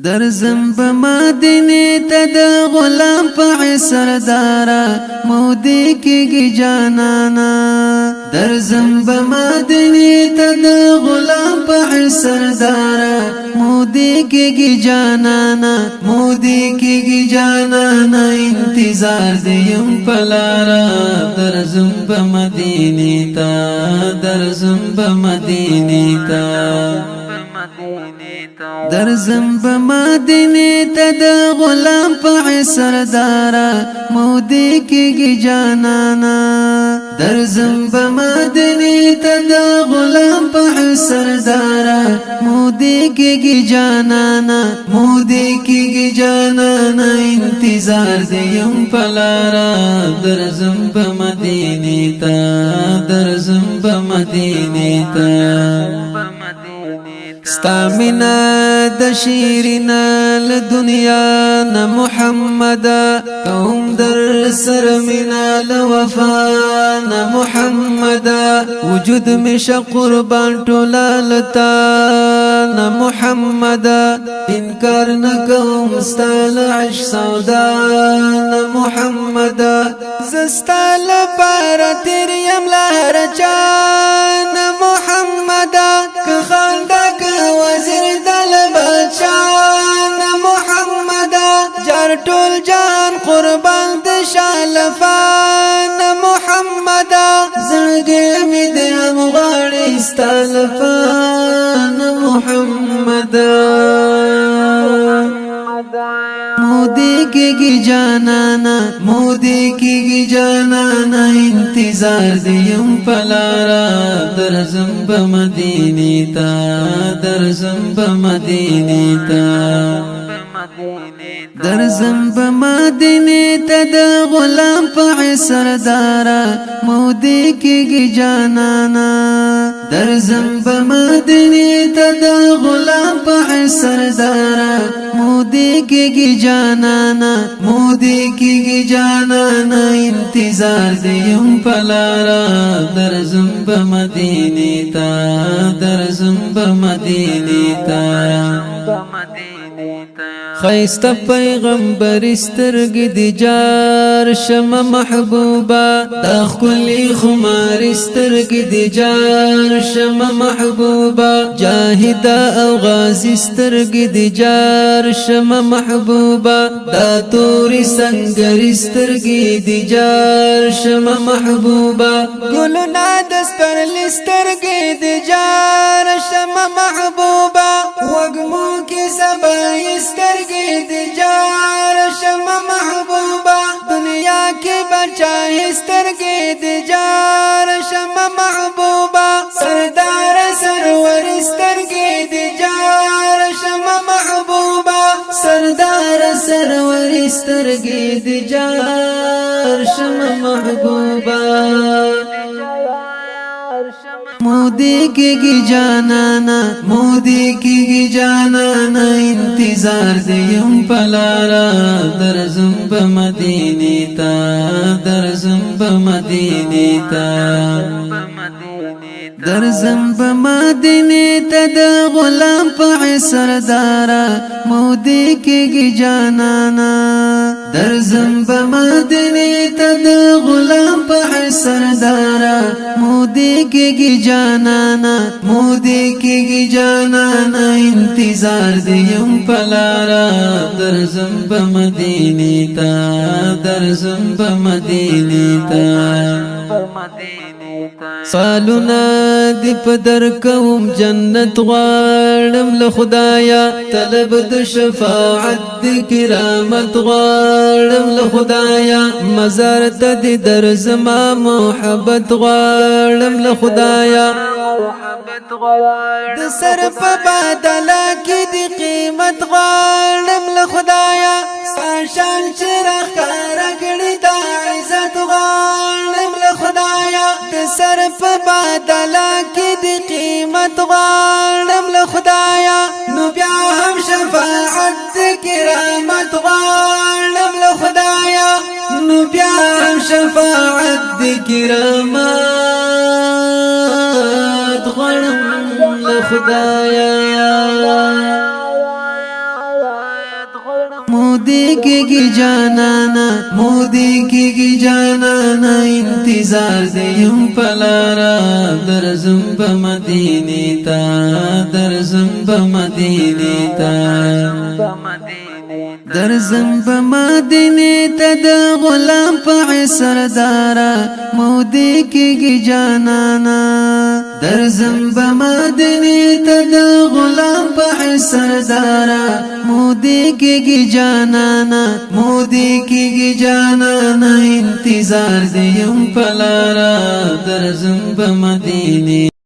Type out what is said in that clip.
درزم بمدینه ته د غلام په سردارا مودی کیږي جانانا درزم بمدینه ته د غلام په سردارا مودی کیږي جانانا مودی کیږي جانانا انتظار دیم پلارا درزم بمدینه ته درزم بمدینه ته درزم بمدینه ته د غلام په سردارا مودی کیږي جانانا درزم بمدینه ته د غلام په سردارا مودی کیږي جانانا مودی کیږي جانانا انتظار دیم پلارا درزم بمدینه ته درزم بمدینه ته ستامنا د شیرنا ل دنیا نا محمد کوم در سر منا ل وفا نا محمد وجود مش قربان ټولالتا نا محمد انکار نکوم ستال عش سودا نا محمد زستال پر تیر یم لهر چان محمد که خاندا وزیر دل بچان محمد جار ټول جان قربان د شالفان محمد زړګي می د غاړې ستلفان محمد مودی کیږي جانانا مودی کیږي جانانا انتظار دیم پلارا درزم بمدینه تا درزم بمدینه تا درزم بمدینه ته د غلام په سردارا مودی کیږي جانانا درزم بمدینه ته د غلام په سردارا مودی کیږي جانانا مودی کیږي جانانا انتظار دیم پلارا درزم بمدینه تا درزم بمدینه تا خیست پیغمبر سترګې د جار شم محبوبا د خلی خمار سترګې د جار شم محبوبا جاهد او غازی سترګې د جار شم محبوبا د توري سنگر سترګې د جار شم محبوبا ګلنا د سپرل سترګې د جار شم محبوبا وګمو کې سبا سترګې د جار شم محبوبا دنیا کې بچا سترګې د جار شم محبوبا سردار سرور سترګې د جار شم محبوبا سردار سرور سترګې د جار شم محبوبا مودی کیږي جانانا مودی کیږي جانانا انتظار دیم پلارا درزم بمدینه تا درزم بمدینه تا درزم بمدینه ته د غلام په سردارا مودی کیږي جانانا درزم بمدینه ته د غلام په سردارا مودی کیږي جانانا مودی کیږي جانانا انتظار دیم پلارا درزم بمدینه تا درزم بمدینه تا سالونا دی پدر کوم جنت غواړم له خدایا طلب د شفاعت د کرامت غواړم له خدایا مزار ته د درزما محبت غواړم له خدایا د سر په بدلا کې د قیمت غواړم له خدایا شان چرخ کړي د عزت غواړم له خدایا د سر په بدلا کې د قیمت غواړم له خدایا نو بیا هم شفاعت د کرامت غواړم له خدایا نو بیا هم شفاعت د کرامت غواړم له خدایا مودی کی جانانا مودی کی جانانا انتظار دیم پلارا درزم بمدینی تا درزم بمدینی تا درزم بمدینی تا دا غلام پا سردارا مودی کی جانانا درزم بمدینی تا دا غلام پا سردارا مودی کی جانانا مودی کی جانانا انتظار دیم پلارا درزم بمدینی